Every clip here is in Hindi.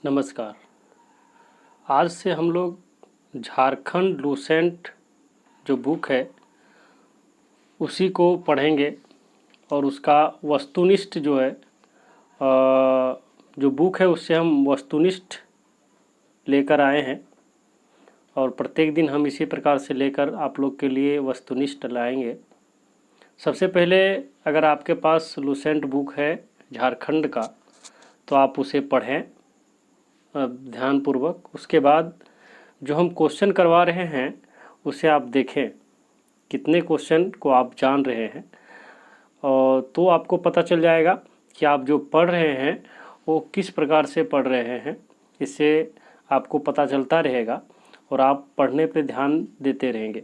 नमस्कार। आज से हम लोग झारखंड लूसेंट जो बुक है उसी को पढ़ेंगे और उसका वस्तुनिष्ठ जो है जो बुक है उससे हम वस्तुनिष्ठ लेकर आए हैं और प्रत्येक दिन हम इसी प्रकार से लेकर आप लोग के लिए वस्तुनिष्ठ लाएंगे। सबसे पहले अगर आपके पास लूसेंट बुक है झारखंड का तो आप उसे पढ़ें ध्यानपूर्वक। उसके बाद जो हम क्वेश्चन करवा रहे हैं उसे आप देखें कितने क्वेश्चन को आप जान रहे हैं और तो आपको पता चल जाएगा कि आप जो पढ़ रहे हैं वो किस प्रकार से पढ़ रहे हैं। इससे आपको पता चलता रहेगा और आप पढ़ने पे ध्यान देते रहेंगे।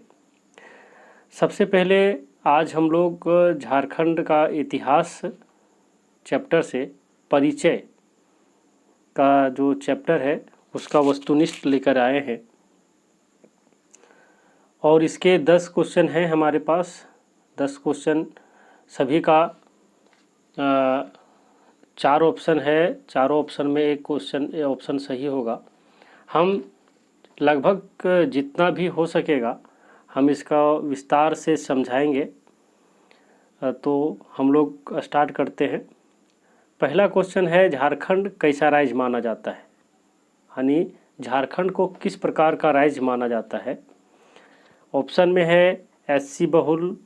सबसे पहले आज हम लोग झारखंड का इतिहास चैप्टर से परिचय का जो चैप्टर है उसका वस्तुनिष्ठ लेकर आए हैं और इसके 10 क्वेश्चन हैं हमारे पास। 10 क्वेश्चन सभी का 4 ऑप्शन है। चारों ऑप्शन में एक ऑप्शन सही होगा। हम लगभग जितना भी हो सकेगा हम इसका विस्तार से समझाएंगे। तो हम लोग स्टार्ट करते हैं। पहला क्वेश्चन है, झारखंड कैसा राज्य माना जाता है, यानी झारखंड को किस प्रकार का राज्य माना जाता है। ऑप्शन में है एससी बहुल,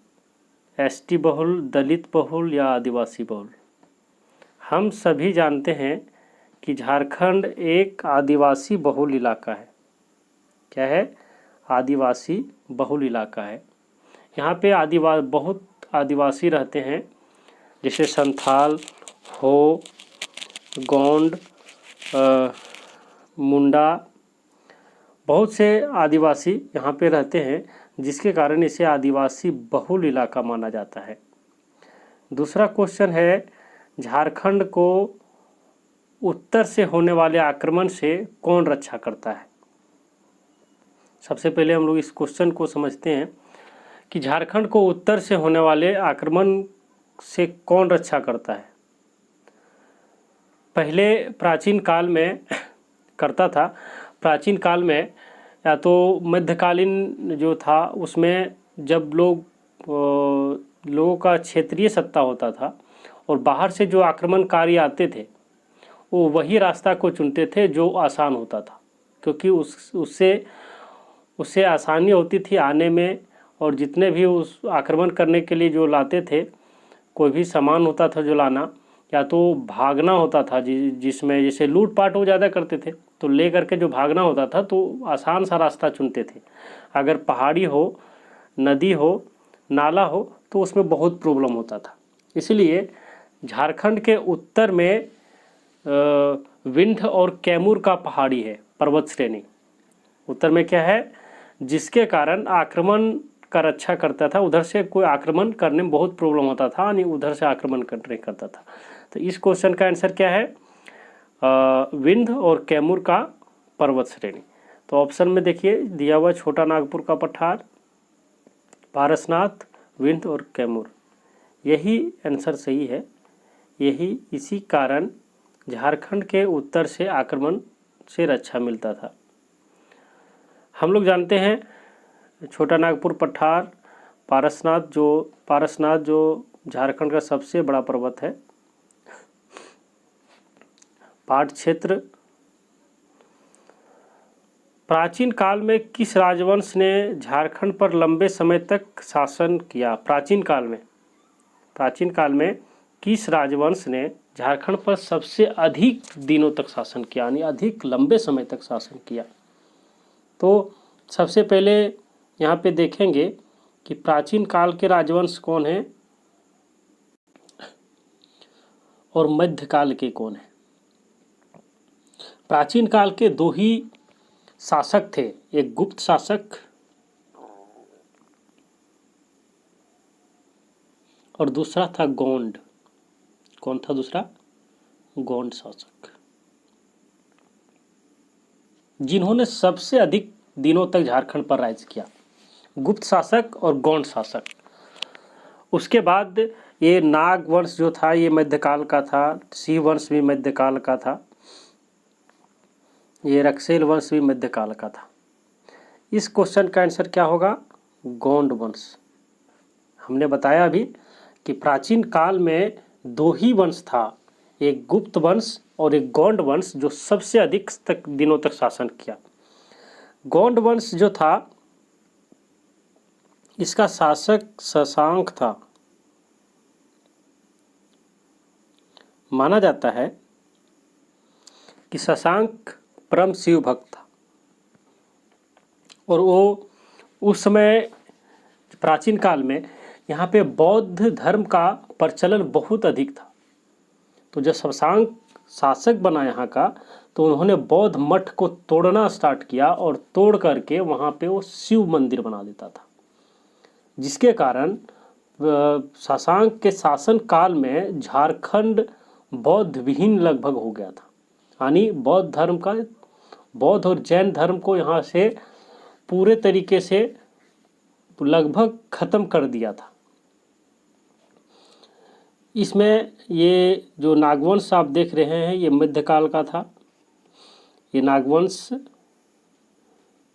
एसटी बहुल, दलित बहुल या आदिवासी बहुल। हम सभी जानते हैं कि झारखंड एक आदिवासी बहुल इलाका है। क्या है? आदिवासी बहुल इलाका है। यहाँ पे बहुत आदिवासी रहते हैं, जैसे संथाल, हो, गोंड, मुंडा, बहुत से आदिवासी यहाँ पे रहते हैं, जिसके कारण इसे आदिवासी बहुल इलाका माना जाता है। दूसरा क्वेश्चन है, झारखंड को उत्तर से होने वाले आक्रमण से कौन रक्षा करता है। सबसे पहले हम लोग इस क्वेश्चन को समझते हैं कि झारखंड को उत्तर से होने वाले आक्रमण से कौन रक्षा करता है। पहले प्राचीन काल में करता था। प्राचीन काल में या तो मध्यकालीन जो था उसमें जब लोगों का क्षेत्रीय सत्ता होता था और बाहर से जो आक्रमणकारी आते थे वो वही रास्ता को चुनते थे जो आसान होता था, क्योंकि उससे आसानी होती थी आने में। और जितने भी उस आक्रमण करने के लिए जो लाते थे, कोई भी सामान होता था जो लाना, या तो भागना होता था जिसमें जैसे लूटपाट वो ज़्यादा करते थे तो ले करके जो भागना होता था तो आसान सा रास्ता चुनते थे। अगर पहाड़ी हो, नदी हो, नाला हो तो उसमें बहुत प्रॉब्लम होता था। इसलिए झारखंड के उत्तर में विंध्य और कैमूर का पहाड़ी है, पर्वत श्रेणी उत्तर में क्या है, जिसके कारण आक्रमण का रक्षा करता था। उधर से कोई आक्रमण करने में बहुत प्रॉब्लम होता था, यानी उधर से आक्रमण करने करता था। तो इस क्वेश्चन का आंसर क्या है? विंध्य और कैमूर का पर्वत श्रेणी। तो ऑप्शन में देखिए दिया हुआ छोटा नागपुर का पठार, पारसनाथ, विंध्य और कैमूर, यही आंसर सही है। इसी कारण झारखंड के उत्तर से आक्रमण से रक्षा मिलता था। हम लोग जानते हैं छोटा नागपुर पठार, पारसनाथ जो झारखंड का सबसे बड़ा पर्वत है। पाठ क्षेत्र, प्राचीन काल में किस राजवंश ने झारखंड पर लंबे समय तक शासन किया। प्राचीन काल में किस राजवंश ने झारखंड पर सबसे अधिक दिनों तक शासन किया, यानी अधिक लंबे समय तक शासन किया। तो सबसे पहले यहाँ पे देखेंगे कि प्राचीन काल के राजवंश कौन है और मध्यकाल के कौन है। प्राचीन काल के 2 ही शासक थे, एक गुप्त शासक और दूसरा था गोंड। कौन था दूसरा? गोंड शासक, जिन्होंने सबसे अधिक दिनों तक झारखंड पर राज किया, गुप्त शासक और गोंड शासक। उसके बाद ये नाग वंश जो था ये मध्यकाल का था, सिंह वंश भी मध्यकाल का था। ये रक्सेल वंश भी मध्यकाल का था। इस क्वेश्चन का आंसर क्या होगा? गोंड वंश। हमने बताया अभी कि प्राचीन काल में दो ही वंश था, एक गुप्त वंश और एक गौंड वंश, जो सबसे अधिक दिनों तक शासन किया। गौंड वंश जो था, इसका शासक शशांक था। माना जाता है कि शशांक परम शिव भक्त था और वो उस समय प्राचीन काल में यहाँ पे बौद्ध धर्म का प्रचलन बहुत अधिक था। तो जब शशांक शासक बना यहाँ का, तो उन्होंने बौद्ध मठ को तोड़ना स्टार्ट किया और तोड़ करके वहाँ पे वो शिव मंदिर बना देता था, जिसके कारण शशांक के शासन काल में झारखंड बौद्ध विहीन लगभग हो गया था। यानी बौद्ध धर्म का, बौद्ध और जैन धर्म को यहाँ से पूरे तरीके से लगभग खत्म कर दिया था। इसमें ये जो नागवंश आप देख रहे हैं, ये मध्यकाल का था। ये नागवंश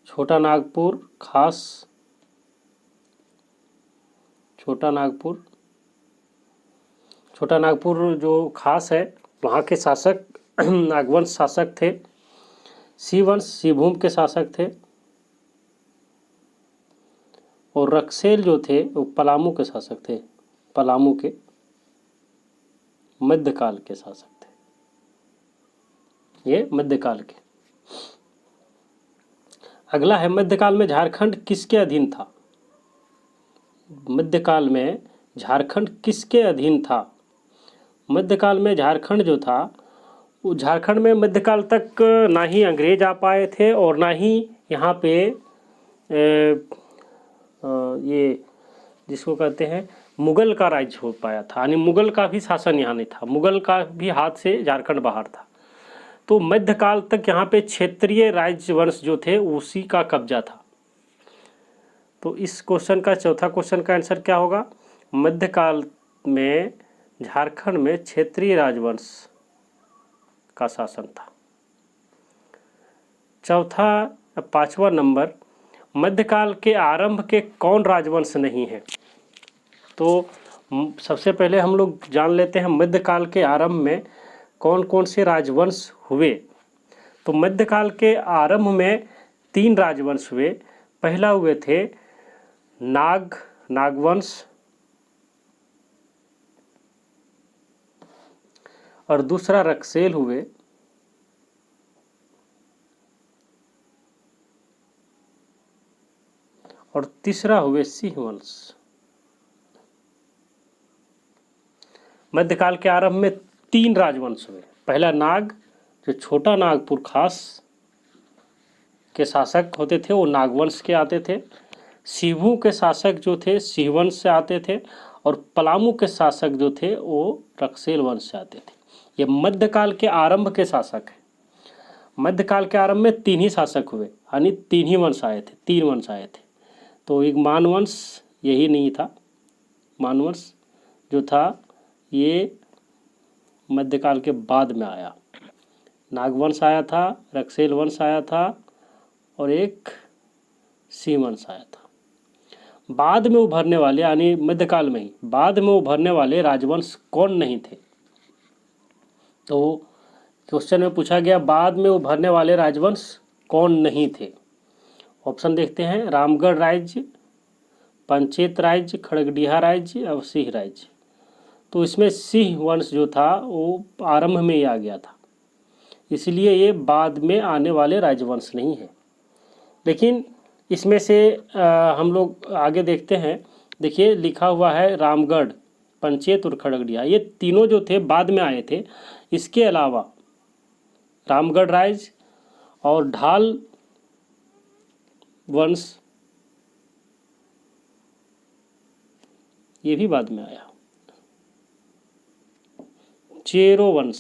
छोटा नागपुर, खास छोटा नागपुर जो खास है, वहाँ के शासक नागवंश शासक थे। शिववंश शिवभूम के शासक थे और रक्सेल जो थे वो पलामू के शासक थे। पलामू के मध्यकाल के शासक थे, ये मध्यकाल के। अगला है मध्यकाल में झारखंड किसके अधीन था? मध्यकाल में झारखंड किसके अधीन था? मध्यकाल में झारखंड जो था, वो झारखंड में मध्यकाल तक ना ही अंग्रेज आ पाए थे और ना ही यहाँ पे ये जिसको कहते हैं मुगल का राज्य हो पाया था। यानी मुगल का भी शासन यहाँ नहीं था, मुगल का भी हाथ से झारखंड बाहर था। तो मध्यकाल तक यहाँ पे क्षेत्रीय राज्य वंश जो थे उसी का कब्जा था। तो इस क्वेश्चन का चौथा क्वेश्चन का आंसर क्या होगा? मध्यकाल में झारखंड में क्षेत्रीय राजवंश का शासन था। चौथा, पांचवा नंबर, मध्यकाल के आरंभ के कौन राजवंश नहीं है? तो सबसे पहले हम लोग जान लेते हैं मध्यकाल के आरंभ में कौन कौन से राजवंश हुए। तो मध्यकाल के आरंभ में 3 राजवंश हुए। पहला हुए थे नागवंश, और दूसरा रक्सेल हुए, और तीसरा हुए सिंह वंश। मध्यकाल के आरंभ में 3 राजवंश हुए। पहला नाग, जो छोटा नागपुर खास के शासक होते थे वो नागवंश के आते थे। शिवू के शासक जो थे शिववंश से आते थे, और पलामू के शासक जो थे वो रक्सेल वंश से आते थे। ये मध्यकाल के आरंभ के शासक हैं। मध्यकाल के आरंभ में 3 ही शासक हुए, यानी 3 ही वंश आए थे, 3 वंश आए थे। तो एक मानवंश यही नहीं था, मानवंश जो था ये मध्यकाल के बाद में आया। नागवंश आया था, रक्सेल वंश आया था और एक सिंह वंश आया था। बाद में उभरने वाले, यानी मध्यकाल में ही बाद में उभरने वाले राजवंश कौन नहीं थे? तो क्वेश्चन में पूछा गया बाद में उभरने वाले राजवंश कौन नहीं थे। ऑप्शन देखते हैं, रामगढ़ राज्य, पंचेत राज्य, खड़गडिहा राज्य और सिंह राज्य। तो इसमें सिंह वंश जो था वो आरंभ में ही आ गया था, इसलिए ये बाद में आने वाले राजवंश नहीं है। लेकिन इसमें से हम लोग आगे देखते हैं। देखिए लिखा हुआ है रामगढ़, पंचेत और खड़गडिहा, ये तीनों जो थे बाद में आए थे। इसके अलावा रामगढ़ राज्य और ढाल वंश ये भी बाद में आया। चेरो वंश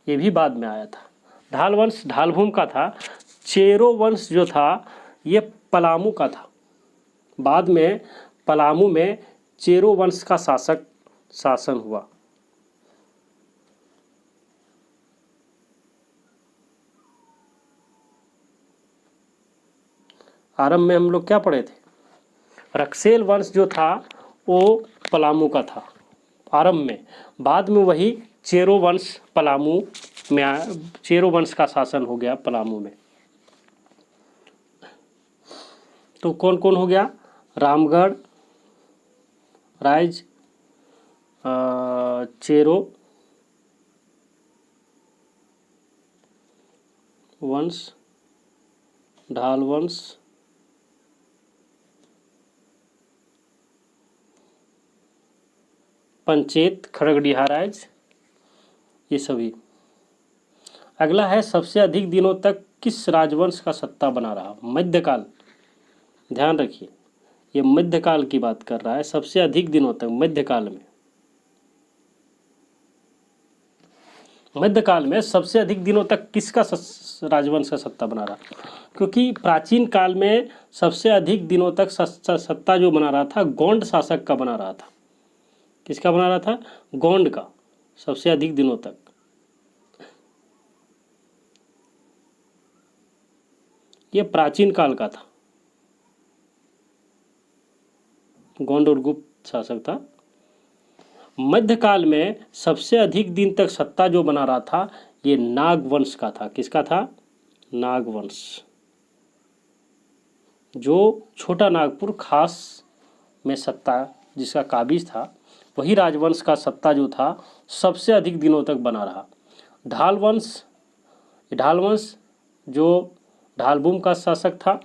ये भी बाद में आया था। ढाल वंश ढालभूम का था। चेरो वंश जो था ये पलामू का था। बाद में पलामू में चेरो वंश का शासक शासन हुआ? आरंभ में हम लोग क्या पढ़े थे? रक्सेल वंश जो था वो पलामू का था आरंभ में, बाद में वही चेरो वंश पलामू में आया, चेरो वंश का शासन हो गया पलामू में। तो कौन कौन हो गया? रामगढ़, राइज, चेरो वंश, ढाल वंश, पंचेत, खड़गड़िया राज, ये सभी। अगला है सबसे अधिक दिनों तक किस राजवंश का सत्ता बना रहा? मध्यकाल, ध्यान रखिए ये मध्यकाल की बात कर रहा है, सबसे अधिक दिनों तक मध्यकाल में। मध्यकाल में सबसे अधिक दिनों तक किसका राजवंश का सत्ता बना रहा? क्योंकि प्राचीन काल में सबसे अधिक दिनों तक सत्ता जो बना रहा था गौंड शासक का बना रहा था। किसका बना रहा था? गौंड का, सबसे अधिक दिनों तक। ये प्राचीन काल का था, गौंड और गुप्त शासक था। मध्यकाल में सबसे अधिक दिन तक सत्ता जो बना रहा था ये नागवंश का था। किसका था? नागवंश। जो छोटा नागपुर खास में सत्ता जिसका काबिज था, वही राजवंश का सत्ता जो था सबसे अधिक दिनों तक बना रहा। ढालवंश जो ढालभूम का शासक था।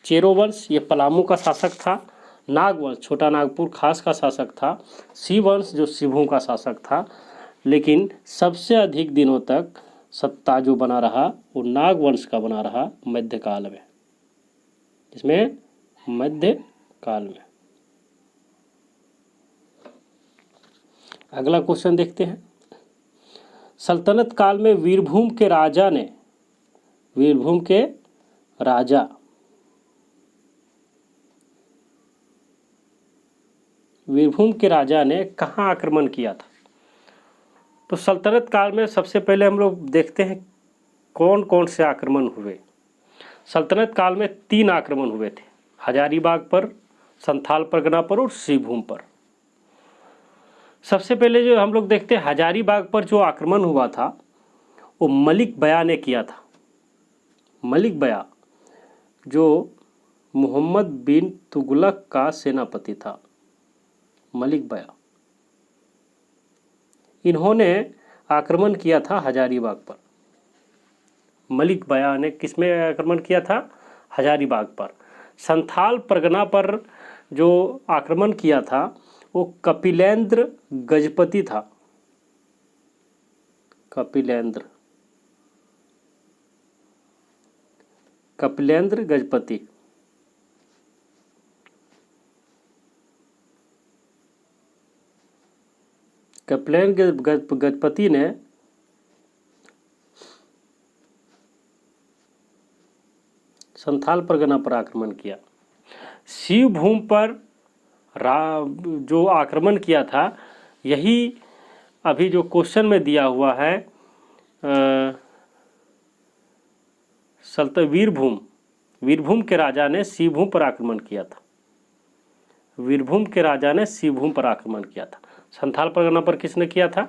चेरोवंश ये पलामू का शासक था। नागवंश छोटा नागपुर खास का शासक था। शिववंश जो सिभू का शासक था। लेकिन सबसे अधिक दिनों तक सत्ता जो बना रहा वो नागवंश का बना रहा मध्यकाल में। इसमें मध्यकाल में। अगला क्वेश्चन देखते हैं। सल्तनत काल में वीरभूम के राजा ने कहाँ आक्रमण किया था? तो सल्तनत काल में सबसे पहले हम लोग देखते हैं कौन कौन से आक्रमण हुए। सल्तनत काल में 3 आक्रमण हुए थे, हजारीबाग पर, संथाल परगना पर और श्रीभूम पर। सबसे पहले जो हम लोग देखते हैं हजारीबाग पर जो आक्रमण हुआ था वो मलिक बया ने किया था। मलिक बया जो मोहम्मद बिन तुगलक का सेनापति था, मलिक बया, इन्होंने आक्रमण किया था हजारीबाग पर। मलिक बया ने किसमें आक्रमण किया था? हजारीबाग पर। संथाल परगना पर जो आक्रमण किया था वो कपिलेंद्र गजपति था। कपिलेंद्र गजपति। कपिलेंद्र गजपति ने संथाल परगना पर आक्रमण किया। शिवभूम पर जो आक्रमण किया था यही अभी जो क्वेश्चन में दिया हुआ है वीरभूम के राजा ने शिवभूम पर आक्रमण किया था। वीरभूम के राजा ने शिवभूम पर आक्रमण किया था। संथाल परगना पर किसने किया था?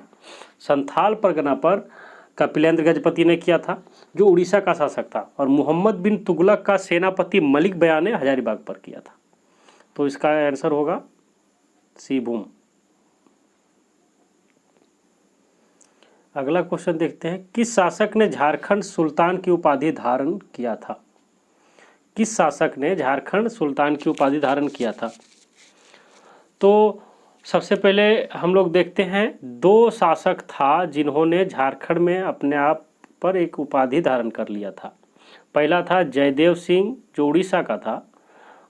संथाल परगना पर कपिलेंद्र गजपति ने किया था जो उड़ीसा का शासक था, और मोहम्मद बिन तुगलक का सेनापति मलिक बया ने हजारीबाग पर किया था। तो इसका आंसर होगा शिवभूम। अगला क्वेश्चन देखते हैं। किस शासक ने झारखंड सुल्तान की उपाधि धारण किया था? किस शासक ने झारखंड सुल्तान की उपाधि धारण किया था? तो सबसे पहले हम लोग देखते हैं 2 शासक था जिन्होंने झारखंड में अपने आप पर एक उपाधि धारण कर लिया था। पहला था जयदेव सिंह जो उड़ीसा का था,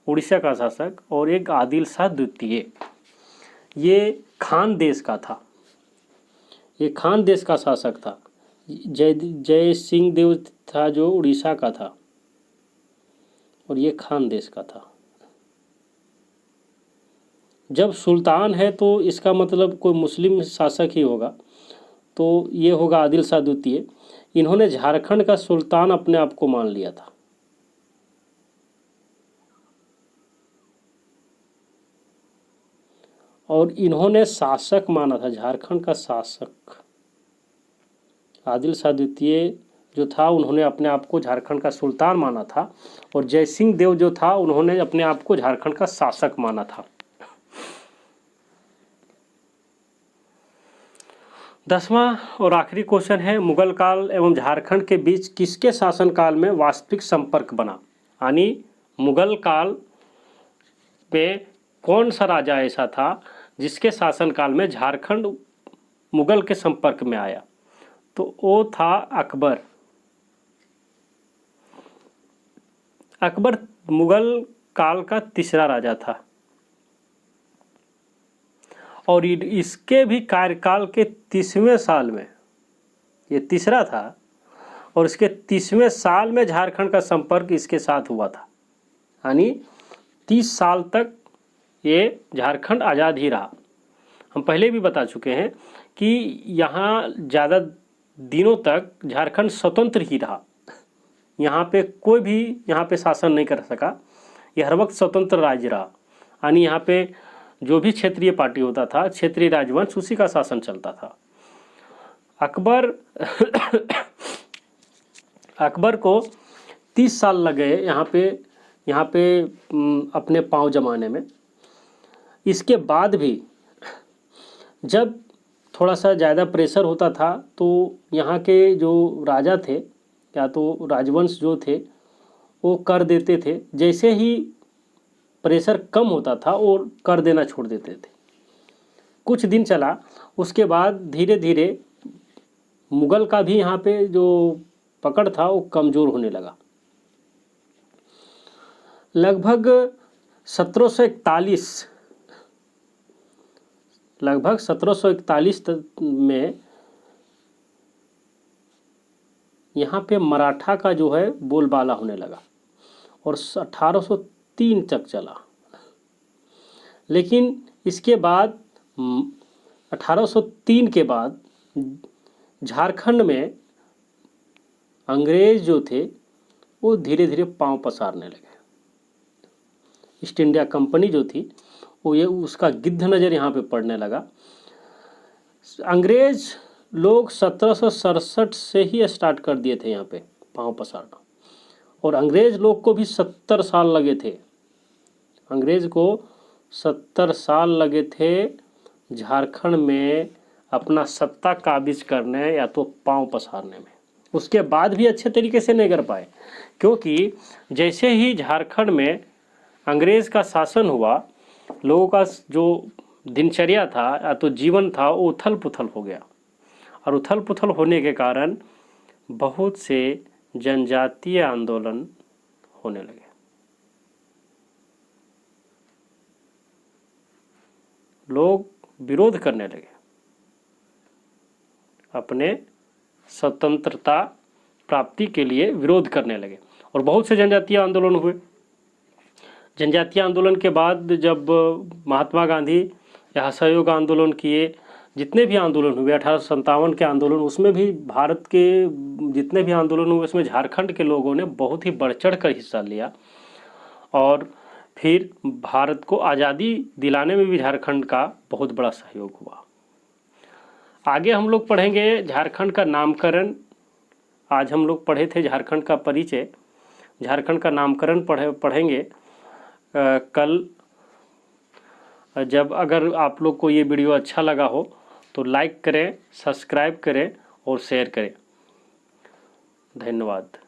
उड़ीसा का शासक, और एक आदिल शाह द्वितीय, ये खान देश का था। ये खान देश का शासक था। जय सिंह देव था जो उड़ीसा का था, और ये खान देश का था। जब सुल्तान है तो इसका मतलब कोई मुस्लिम शासक ही होगा, तो ये होगा आदिल शाह द्वितीय। इन्होंने झारखंड का सुल्तान अपने आप को मान लिया था। और इन्होंने शासक माना था, झारखंड का शासक। आदिल शाह द्वितीय जो था उन्होंने अपने आप को झारखंड का सुल्तान माना था, और जय सिंह देव जो था उन्होंने अपने आप को झारखंड का शासक माना था। 10वां और आखिरी क्वेश्चन है, मुगल काल एवं झारखंड के बीच किसके शासनकाल में वास्तविक संपर्क बना? यानी मुगल काल में कौन सा राजा ऐसा था जिसके शासनकाल में झारखंड मुगल के संपर्क में आया? तो वो था अकबर। अकबर मुगल काल का तीसरा राजा था, और इसके भी कार्यकाल के 30वें साल में, ये तीसरा था, और इसके 30वें साल में झारखंड का संपर्क इसके साथ हुआ था। यानी 30 साल तक ये झारखंड आज़ाद ही रहा। हम पहले भी बता चुके हैं कि यहाँ ज़्यादा दिनों तक झारखंड स्वतंत्र ही रहा। यहाँ पे कोई भी यहाँ पे शासन नहीं कर सका, यह हर वक्त स्वतंत्र राज्य रहा। यानी यहाँ पे जो भी क्षेत्रीय पार्टी होता था, क्षेत्रीय राजवंश, उसी का शासन चलता था। अकबर को 30 साल लगे यहाँ पे अपने पांव जमाने में। इसके बाद भी जब थोड़ा सा ज़्यादा प्रेशर होता था तो यहाँ के जो राजा थे या तो राजवंश जो थे वो कर देते थे। जैसे ही प्रेशर कम होता था और कर देना छोड़ देते थे। कुछ दिन चला, उसके बाद धीरे धीरे मुगल का भी यहाँ पे जो पकड़ था वो कमज़ोर होने लगा। लगभग 1741 में यहाँ पे मराठा का जो है बोलबाला होने लगा, और 1803 तक चला। लेकिन इसके बाद 1803 के बाद झारखंड में अंग्रेज जो थे वो धीरे धीरे पांव पसारने लगे। ईस्ट इंडिया कंपनी जो थी वो ये उसका गिद्ध नज़र यहाँ पे पड़ने लगा। अंग्रेज लोग 1767 से ही स्टार्ट कर दिए थे यहाँ पे पांव पसारना, और अंग्रेज लोग को भी 70 साल लगे थे। अंग्रेज को 70 साल लगे थे झारखंड में अपना सत्ता काबिज करने या तो पांव पसारने में। उसके बाद भी अच्छे तरीके से नहीं कर पाए, क्योंकि जैसे ही झारखंड में अंग्रेज़ का शासन हुआ, लोगों का जो दिनचर्या था या तो जीवन था वो उथल पुथल हो गया, और उथल पुथल होने के कारण बहुत से जनजातीय आंदोलन होने लगे। लोग विरोध करने लगे, अपने स्वतंत्रता प्राप्ति के लिए विरोध करने लगे, और बहुत से जनजातीय आंदोलन हुए। जनजातीय आंदोलन के बाद जब महात्मा गांधी या असहयोग आंदोलन किए, जितने भी आंदोलन हुए 1857 के आंदोलन, उसमें भी भारत के जितने भी आंदोलन हुए उसमें झारखंड के लोगों ने बहुत ही बढ़ चढ़ कर हिस्सा लिया, और फिर भारत को आज़ादी दिलाने में भी झारखंड का बहुत बड़ा सहयोग हुआ। आगे हम लोग पढ़ेंगे झारखंड का नामकरण। आज हम लोग पढ़े थे झारखंड का परिचय, झारखंड का नामकरण पढ़ेंगे कल। जब अगर आप लोग को ये वीडियो अच्छा लगा हो तो लाइक करें, सब्सक्राइब करें और शेयर करें। धन्यवाद।